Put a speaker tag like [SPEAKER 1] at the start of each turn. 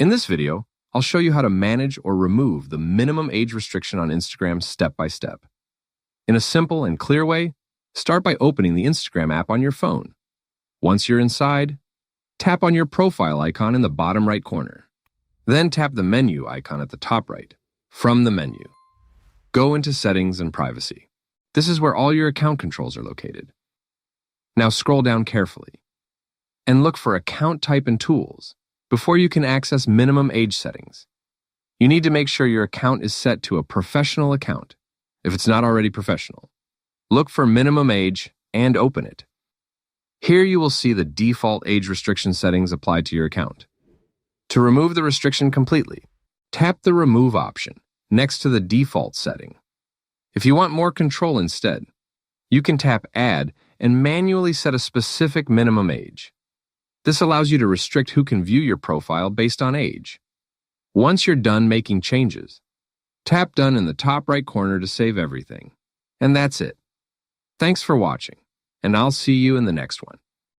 [SPEAKER 1] In this video, I'll show you how to manage or remove the minimum age restriction on Instagram step by step. In a simple and clear way, start by opening the Instagram app on your phone. Once you're inside, tap on your profile icon in the bottom right corner. Then tap the menu icon at the top right. From the menu, go into Settings and Privacy. This is where all your account controls are located. Now scroll down carefully and look for Account Type and Tools before you can access minimum age settings. You need to make sure your account is set to a professional account if it's not already professional. Look for minimum age and open it. Here you will see the default age restriction settings applied to your account. To remove the restriction completely, tap the Remove option next to the default setting. If you want more control instead, you can tap Add and manually set a specific minimum age. This allows you to restrict who can view your profile based on age. Once you're done making changes, tap Done in the top right corner to save everything. And that's it. Thanks for watching, and I'll see you in the next one.